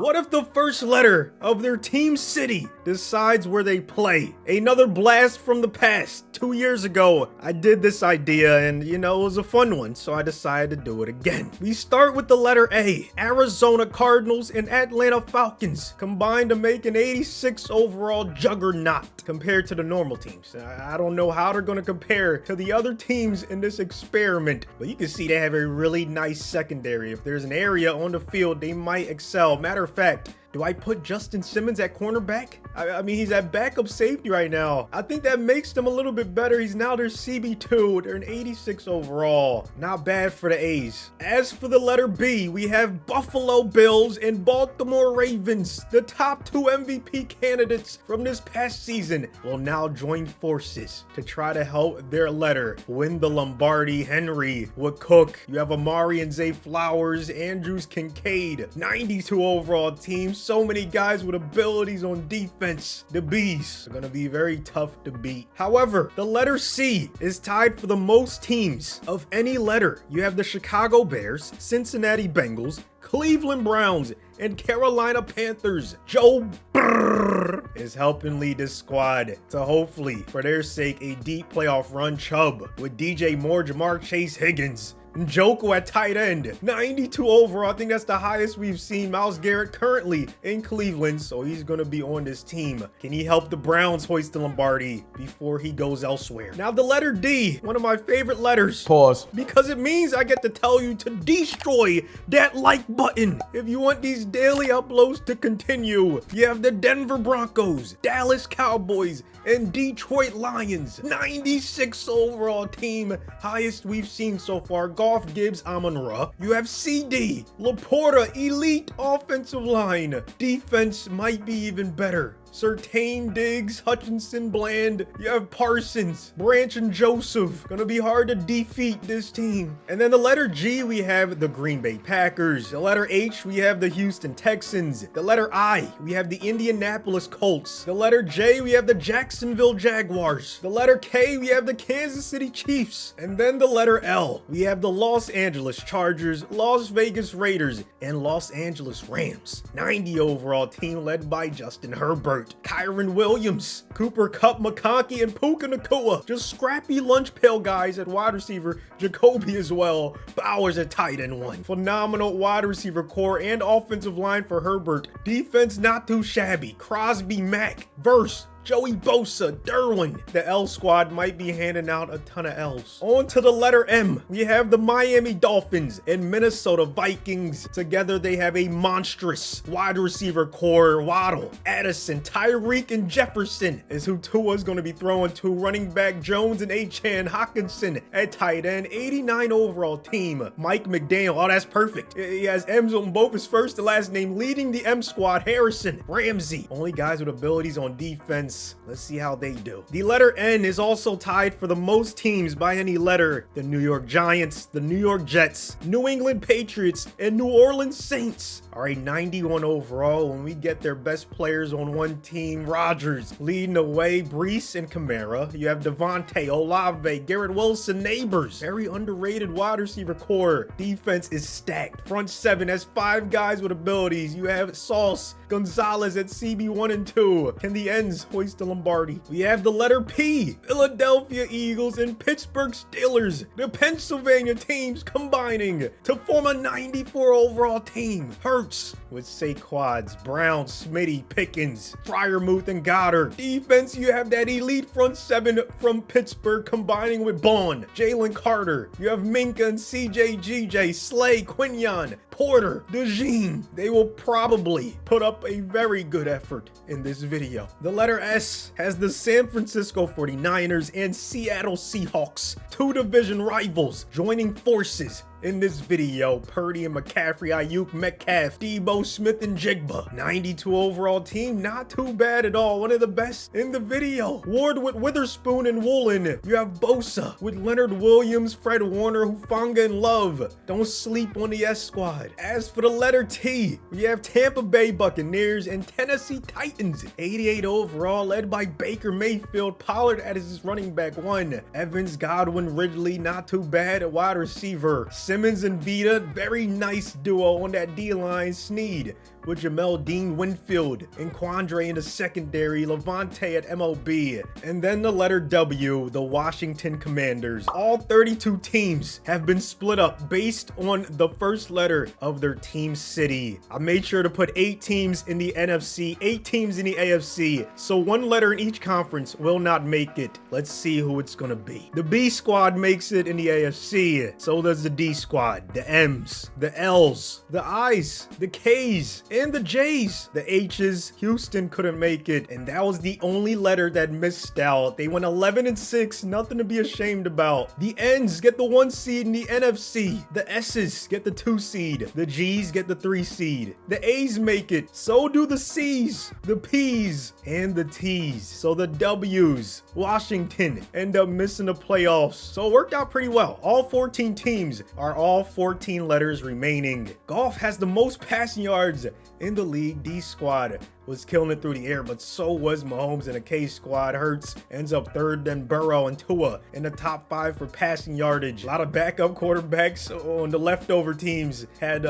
What if the first letter of their team city decides where they play? Another blast from the past. 2 years ago, I did this idea and, it was a fun one, so I decided to do it again. We start with the letter A. Arizona Cardinals and Atlanta Falcons combined to make an 86 overall juggernaut compared to the normal teams. I don't know how they're going to compare to the other teams in this experiment, but you can see they have a really nice secondary. If there's an area on the field, they might excel. Matter of fact, do I put Justin Simmons at cornerback? I mean, he's at backup safety right now. I think that makes them a little bit better. He's now their CB2. They're an 86 overall. Not bad for the A's. As for the letter B, we have Buffalo Bills and Baltimore Ravens. The top 2 MVP candidates from this past season will now join forces to try to help their letter win the Lombardi. Henry with Cook. You have Amari and Zay Flowers, Andrews, Kincaid. 92 overall team. So many guys with abilities on defense. The Bees are going to be very tough to beat. However, the letter C is tied for the most teams of any letter. You have the Chicago Bears, Cincinnati Bengals, Cleveland Browns, and Carolina Panthers. Joe Burr is helping lead this squad to hopefully, for their sake, a deep playoff run. Chubb with DJ Moore, Jamar Chase, Higgins, Njoku at tight end, 92 overall. I think that's the highest we've seen. Myles Garrett currently in Cleveland, so he's going to be on this team. Can he help the Browns hoist the Lombardi before he goes elsewhere? Now, the letter D, one of my favorite letters. Pause. Because it means I get to tell you to destroy that like button if you want these daily uploads to continue. You have the Denver Broncos, Dallas Cowboys, and Detroit Lions. 96 overall team, highest we've seen so far. Goff, Gibbs, Amon-Ra. You have CD, Laporta, elite offensive line. Defense might be even better. Surtain, Diggs, Hutchinson, Bland. You have Parsons, Branch, and Joseph. Gonna be hard to defeat this team. And then the letter G, we have the Green Bay Packers. The letter H, we have the Houston Texans. The letter I, we have the Indianapolis Colts. The letter J, we have the Jacksonville Jaguars. The letter K, we have the Kansas City Chiefs. And then the letter L, we have the Los Angeles Chargers, Las Vegas Raiders, and Los Angeles Rams. 90 overall team led by Justin Herbert, Kyron Williams, Cooper Kupp, McConkey, and Puka Nacua. Just scrappy lunch pail guys at wide receiver. Jacoby as well. Bowers at tight end 1. Phenomenal wide receiver core and offensive line for Herbert. Defense not too shabby. Crosby, Mack, Verse, Joey Bosa, Derwin. The L squad might be handing out a ton of L's. On to the letter M. We have the Miami Dolphins and Minnesota Vikings. Together, they have a monstrous wide receiver core. Waddle, Addison, Tyreek, and Jefferson is who Tua's going to be throwing to. Running back Jones and Achane, Hawkinson at tight end. 89 overall team. Mike McDaniel. Oh, that's perfect. He has M's on both his first and last name. Leading the M squad, Harrison, Ramsey. Only guys with abilities on defense. Let's see how they do. The letter N is also tied for the most teams by any letter. The New York Giants, the New York Jets, New England Patriots, and New Orleans Saints are a 91 overall when we get their best players on one team. Rodgers leading the way, Brees and Kamara. You have Devontae, Olave, Garrett Wilson, Neighbors. Very underrated wide receiver core. Defense is stacked. Front 7 has 5 guys with abilities. You have Sauce, Gonzalez at CB1 and 2. Can the ends hoist the Lombardi? We have the letter P, Philadelphia Eagles and Pittsburgh Steelers. The Pennsylvania teams combining to form a 94 overall team. Hurts with Saquads, Brown, Smitty, Pickens, Freiermuth, and Goddard. Defense, you have that elite front 7 from Pittsburgh combining with Bond, Jalen Carter. You have Minka and CJ, Slay, Quinion, Porter, DeJean. They will probably put up a very good effort in this video. The letter S has the San Francisco 49ers and Seattle Seahawks, 2 division rivals, joining forces in this video. Purdy and McCaffrey, Ayuk, Metcalf, Debo, Smith, and Jigba. 92 overall team, not too bad at all. One of the best in the video. Ward with Witherspoon and Woolen. You have Bosa with Leonard Williams, Fred Warner, Hufanga, and Love. Don't sleep on the S squad. As for the letter T, we have Tampa Bay Buccaneers and Tennessee Titans. 88 overall, led by Baker Mayfield. Pollard as his running back 1. Evans, Godwin, Ridley, not too bad at wide receiver. Simmons and Vita, very nice duo on that D-line. Sneed with Jamel Dean Winfield and Quandre in the secondary, Levante at MLB. And then the letter W, the Washington Commanders. All 32 teams have been split up based on the first letter of their team city. I made sure to put 8 teams in the NFC, 8 teams in the AFC, so one letter in each conference will not make it. Let's see who it's gonna be. The B squad makes it in the AFC, so does the D squad, the M's, the L's, the I's, the K's, and the J's. The H's, Houston couldn't make it, and that was the only letter that missed out. They went 11-6, nothing to be ashamed about. The N's get the 1 seed in the NFC. The S's get the 2 seed. The G's get the 3 seed. The A's make it, so do the C's, the P's, and the T's. So the W's, Washington, end up missing the playoffs. So it worked out pretty well. All 14 teams are all 14 letters remaining. Golf has the most passing yards in the league. D squad was killing it through the air, but so was Mahomes and the K squad. Hurts ends up third, then Burrow and Tua in the top 5 for passing yardage. A lot of backup quarterbacks on the leftover teams had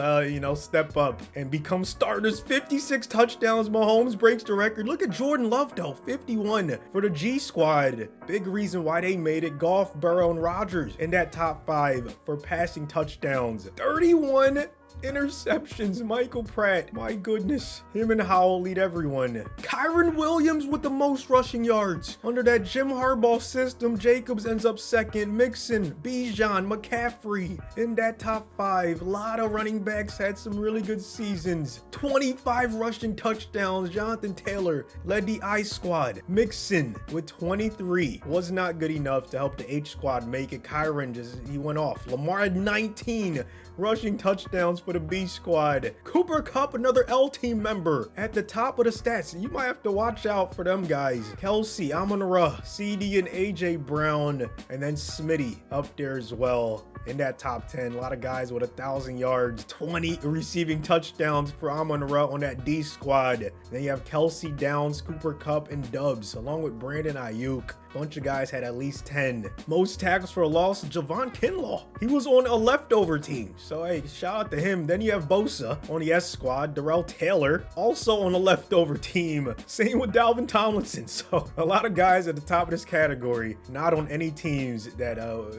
step up and become starters. 56 touchdowns. Mahomes breaks the record. Look at Jordan Love though, 51 for the G squad. Big reason why they made it. Goff, Burrow, and Rodgers in that top 5 for passing touchdowns. 31 interceptions. Michael Pratt, my goodness, him and Howell lead everyone. Kyron Williams with the most rushing yards. Under that Jim Harbaugh system, Jacobs ends up second. Mixon, Bijan, McCaffrey in that top 5. A lot of running backs had some really good seasons. 25 rushing touchdowns. Jonathan Taylor led the I squad. Mixon with 23 was not good enough to help the H squad make it. Kyron he went off. Lamar had 19 rushing touchdowns for the B squad. Cooper Kupp, another L team member, at the top of the stats. You might have to watch out for them guys. Kelsey, Amon-Ra, CD, and AJ Brown, and then Smitty up there as well in that top 10. A lot of guys with 1,000 yards, 20 receiving touchdowns for Amon-Ra on that D squad. Then you have Kelsey, Downs, Cooper Kupp, and Dubs, along with Brandon Ayuk. Bunch of guys had at least 10. Most tackles for a loss, Javon Kinlaw. He was on a leftover team, so hey, shout out to him. Then you have Bosa on the S squad. Darrell Taylor also on a leftover team. Same with Dalvin Tomlinson. So a lot of guys at the top of this category, not on any teams that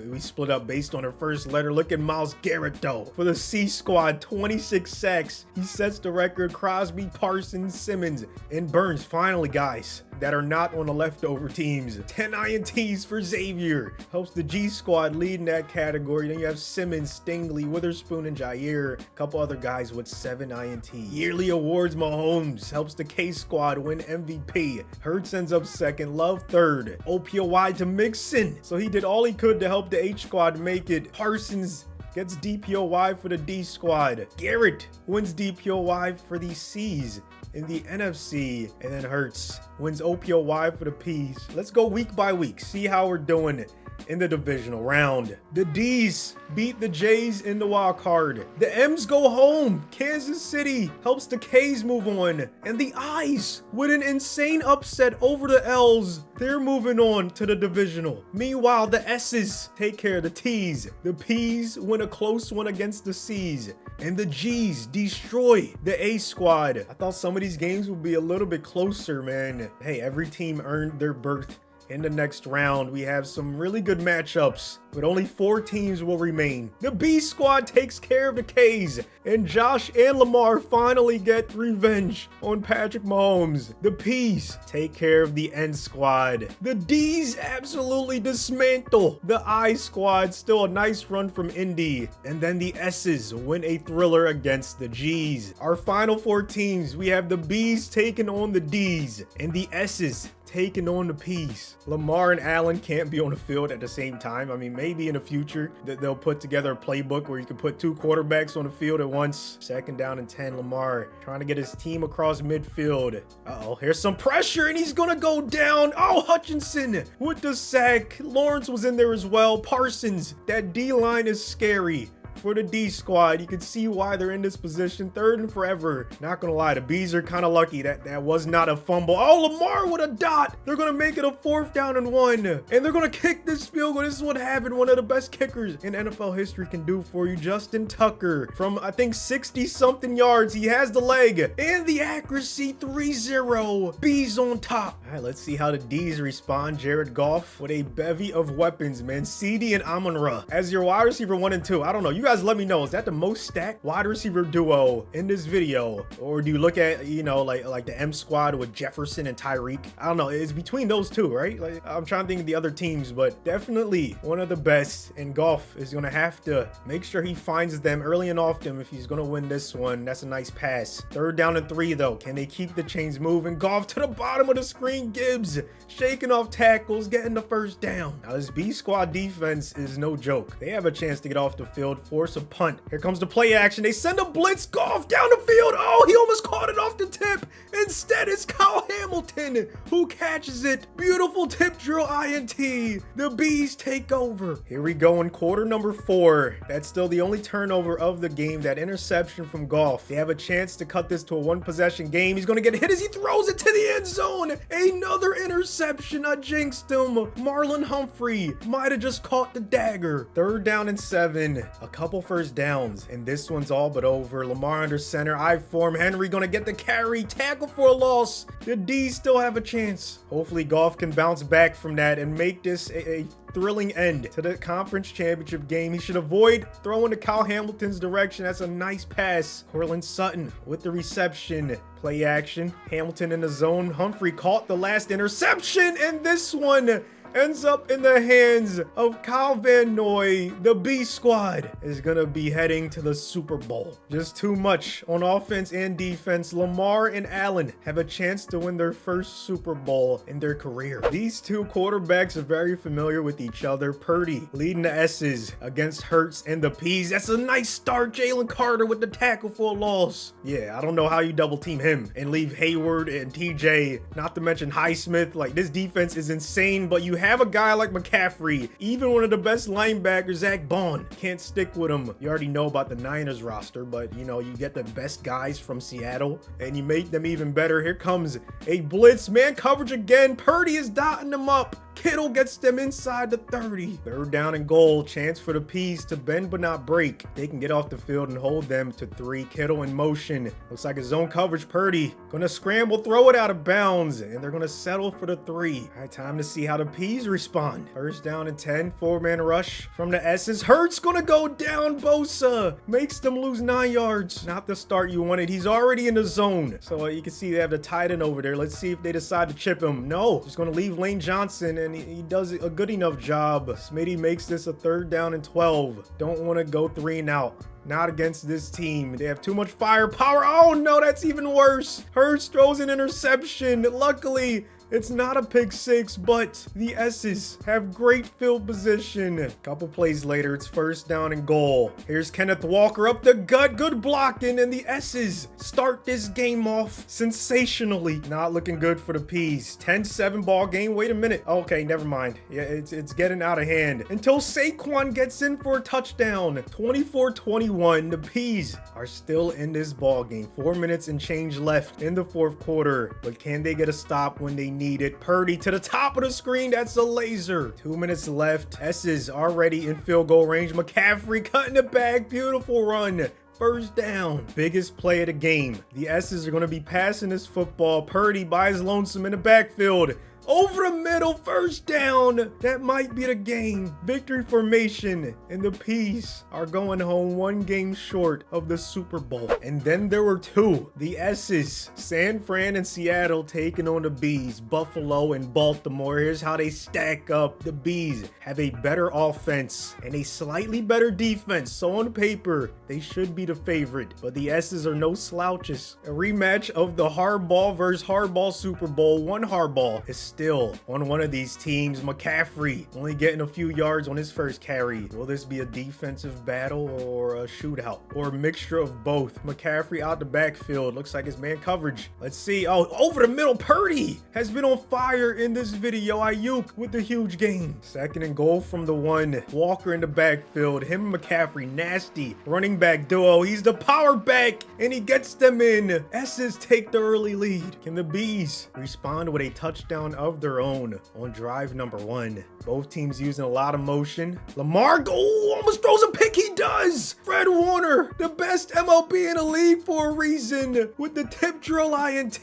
we split up based on their first letter. Look at Myles Garrett though. For the C squad, 26 sacks. He sets the record. Crosby, Parsons, Simmons, and Burns. Finally, guys that are not on the leftover teams. 10 INTs for Xavier. Helps the G squad lead in that category. Then you have Simmons, Stingley, Witherspoon, and Jair. A couple other guys with 7 INTs. Yearly awards, Mahomes helps the K squad win MVP. Hurts ends up second. Love third. OPOY to Mixon. So he did all he could to help the H squad make it. Parsons gets DPOY for the D squad. Garrett wins DPOY for the C's in the NFC, and then Hurts wins OPOY for the P's. Let's go week by week, see how we're doing in the divisional round. The D's beat the J's in the wild card. The M's go home. Kansas City helps the K's move on. And the I's, with an insane upset over the L's, they're moving on to the divisional. Meanwhile, the S's take care of the T's. The P's win a close one against the C's. And the G's destroy the A squad. I thought some of these games would be a little bit closer, man. Hey, every team earned their berth in the next round. We have some really good matchups, but only 4 teams will remain. The B squad takes care of the K's, and Josh and Lamar finally get revenge on Patrick Mahomes. The P's take care of the N squad. The D's absolutely dismantle the I squad. Still a nice run from Indy. And then the S's win a thriller against the G's. Our final 4 teams, we have the B's taking on the D's, and the S's taking on the P's. Lamar and Allen can't be on the field at the same time. I mean, maybe in the future that they'll put together a playbook where you can put 2 quarterbacks on the field at once. 2nd down and 10. Lamar trying to get his team across midfield. Uh-oh, here's some pressure and he's gonna go down. Oh, Hutchinson with the sack. Lawrence was in there as well. Parsons, that D line is scary. for the D squad. You can see why they're in this position. 3rd and forever. Not gonna lie, the B's are kind of lucky that was not a fumble. Oh, Lamar with a dot. They're gonna make it a 4th down and 1. And they're gonna kick this field goal. This is what happened. One of the best kickers in NFL history can do for you. Justin Tucker from, I think, 60-something yards. He has the leg and the accuracy. 3-0. B's on top. All right, let's see how the D's respond. Jared Goff with a bevy of weapons, man. CD and Amon-Ra as your wide receiver 1 and 2. I don't know. You guys let me know. Is that the most stacked wide receiver duo in this video? Or do you look at, you know, like the M squad with Jefferson and Tyreek? I don't know. It's between those two, right? Like, I'm trying to think of the other teams, but definitely one of the best. And Goff is going to have to make sure he finds them early and often if he's going to win this one. That's a nice pass. 3rd down and 3, though. Can they keep the chains moving? Goff to the bottom of the screen. Gibbs shaking off tackles, getting the 1st down. Now, this B squad defense is no joke. They have a chance to get off the field, force a punt. Here comes the play action. They send a blitz. Goff down the field. Oh, he almost caught it off the tip. Instead, it's Kyle Hamilton who catches it. Beautiful tip drill INT. The Bees take over. Here we go in quarter number 4. That's still the only turnover of the game. That interception from Goff. They have a chance to cut this to a 1-possession game. He's going to get hit as he throws it to the end zone. Another interception. I jinxed him. Marlon Humphrey might have just caught the dagger. 3rd down and 7. A couple 1st downs. And this one's all but over. Lamar under center. I form. Henry going to get the carry. Tackle for a loss. The D's still have a chance. Hopefully Goff can bounce back from that and make this a thrilling end to the conference championship game. He should avoid throwing to Kyle Hamilton's direction. That's a nice pass. Cortland Sutton with the reception. Play action. Hamilton in the zone. Humphrey caught the last interception, and this one ends up in the hands of Kyle Van Noy. The B squad is gonna be heading to the Super Bowl. Just too much on offense and defense. Lamar and Allen have a chance to win their 1st Super Bowl in their career. These two quarterbacks are very familiar with each other. Purdy leading the S's against Hurts and the P's. That's a nice start. Jalen Carter with the tackle for a loss. Yeah, I don't know how you double team him and leave Hayward and TJ, not to mention Highsmith. Like, this defense is insane, but you have a guy like McCaffrey, even one of the best linebackers, Zach Bond. Can't stick with him. You already know about the Niners roster, but you know, you get the best guys from Seattle and you make them even better. Here comes a blitz, man coverage again. Purdy is dotting them up. Kittle gets them inside the 30. 3rd down and goal. Chance for the P's to bend but not break. They can get off the field and hold them to 3. Kittle in motion. Looks like a zone coverage. Purdy gonna scramble, throw it out of bounds, and they're gonna settle for the 3. All right, time to see how the P's respond. 1st down and 10. 4-man rush from the S's. Hurts gonna go down. Bosa makes them lose 9 yards. Not the start you wanted. He's already in the zone. So you can see they have the tight end over there. Let's see if they decide to chip him. No, just gonna leave Lane Johnson, and he does a good enough job. Smitty makes this a 3rd down and 12. Don't want to go 3 and out. Not against this team. They have too much firepower. Oh no, that's even worse. Hurts throws an interception. Luckily, it's not a pick 6, but the S's have great field position. A couple plays later, it's 1st down and goal. Here's Kenneth Walker up the gut. Good blocking, and the S's start this game off sensationally. Not looking good for the P's. 10-7 ball game. Wait a minute. Okay, never mind. Yeah, it's getting out of hand until Saquon gets in for a touchdown. 24-21. The P's are still in this ball game. 4 minutes and change left in the 4th quarter, but can they get a stop when they need it? Purdy to the top of the screen. That's a laser. 2 minutes left. S's already in field goal range. McCaffrey cutting it back. Beautiful run. 1st down. Biggest play of the game. The S's are going to be passing this football. Purdy by his lonesome in the backfield. Over the middle, 1st down. That might be the game. Victory formation, and the P's are going home 1 game short of the Super Bowl. And then there were 2. The S's, San Fran and Seattle, taking on the B's, Buffalo and Baltimore. Here's how they stack up. The B's have a better offense and a slightly better defense. So on paper, they should be the favorite, but the S's are no slouches. A rematch of the Hardball versus Hardball Super Bowl. One Hardball is still on one of these teams. McCaffrey only getting a few yards on his first carry. Will this be a defensive battle or a shootout or a mixture of both? McCaffrey out the backfield. Looks like his man coverage. Let's see. Oh, over the middle. Purdy has been on fire in this video. Ayuk with the huge game. 2nd and goal from the 1. Walker in the backfield. Him and McCaffrey. Nasty running back duo. He's the power back and he gets them in. S's take the early lead. Can the B's respond with a touchdown of their own on drive number 1? Both teams using a lot of motion. Lamar almost throws a pick. He does. Fred Warner, the best MLB in the league for a reason, with the tip drill INT.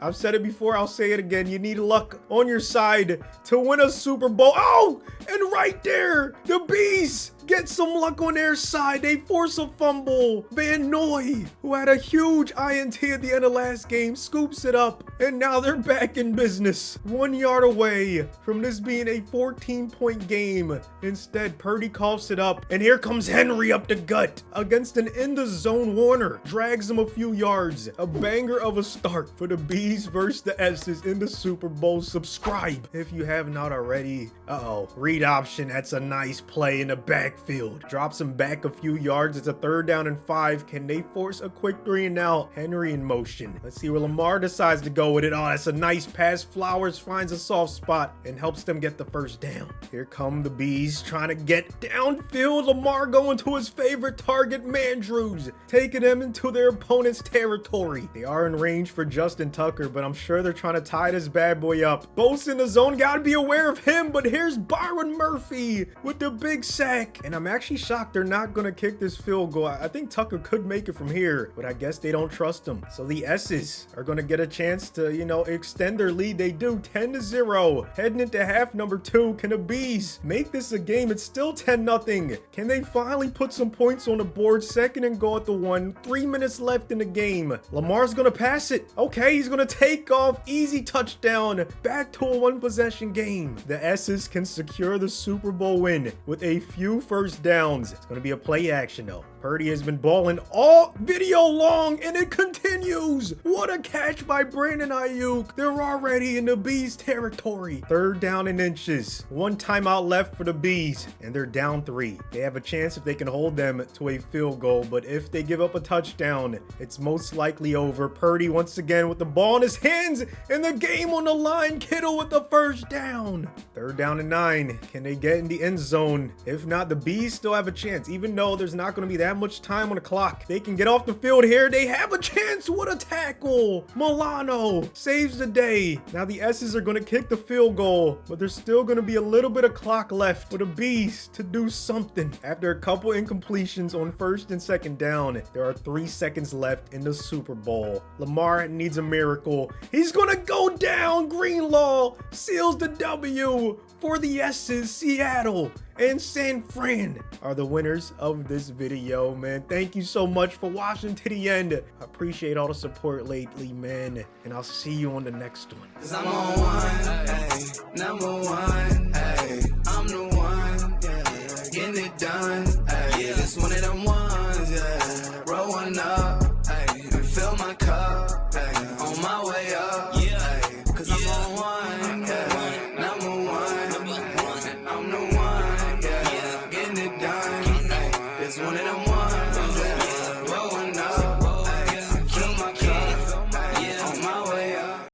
I've said it before, I'll say it again. You need luck on your side to win a Super Bowl. Oh, and right there, the Bees get some luck on their side. They force a fumble. Van Noy, who had a huge INT at the end of last game, scoops it up. And now they're back in business. 1 yard away from this being a 14-point game. Instead, Purdy coughs it up. And here comes Henry up the gut against an in-the-zone Warner. Drags him a few yards. A banger of a start for the B's versus the S's in the Super Bowl. Subscribe if you have not already. Uh-oh. Read option. That's a nice play in the backfield. Drops him back a few yards. It's a 3rd down and 5. Can they force a quick 3 and out? Henry in motion. Let's see where Lamar decides to go with it. Oh, that's a nice pass. Flowers finds a soft spot and helps them get the 1st down. Here come the Bees trying to get downfield. Lamar going to his favorite target, Mandrews, taking them into their opponent's territory. They are in range for Justin Tucker, but I'm sure they're trying to tie this bad boy up. Both in the zone. Gotta be aware of him, but here's Byron Murphy with the big sack. And I'm actually shocked they're not going to kick this field goal. I think Tucker could make it from here, but I guess they don't trust him. So the S's are going to get a chance to, extend their lead. They do. 10-0. Heading into half number 2. Can the Bees make this a game? It's still 10-0. Can they finally put some points on the board? 2nd and goal at the 1. 3 minutes left in the game. Lamar's going to pass it. Okay, he's going to take off. Easy touchdown. Back to a 1-possession game. The S's can secure the Super Bowl win with a few 1st downs. It's going to be a play action though. Purdy has been balling all video long, and it continues. What a catch by Brandon Ayuk. They're already in the Bees territory. 3rd down and inches. 1 timeout left for the Bees, and they're down 3. They have a chance if they can hold them to a field goal, but if they give up a touchdown, it's most likely over. Purdy once again with the ball in his hands, and the game on the line. Kittle with the 1st down. 3rd down and 9. Can they get in the end zone? If not, the Bees still have a chance, even though there's not going to be that much time on the clock. They can get off the field here. They have a chance. What a tackle. Milano saves the day. Now the S's are going to kick the field goal, but there's still going to be a little bit of clock left for the Bees to do something. After a couple incompletions on 1st and 2nd down, there are 3 seconds left in the Super Bowl. Lamar needs a miracle. He's going to go down. Greenlaw seals the W for the S's. Seattle and San Fran are the winners of this video, man. Thank you so much for watching to the end. I appreciate all the support lately, man, and I'll see you on the next one. 'Cause I'm on one, ay, number 1, ay, I'm the one, yeah, getting it done, ay, yeah, this one of them ones, yeah, rolling up, ay, and fill my cup, ay, on my way up, yeah, ay, 'cause I'm on one, yeah, number 1, I'm the one, yeah, getting it done, ay, this one of them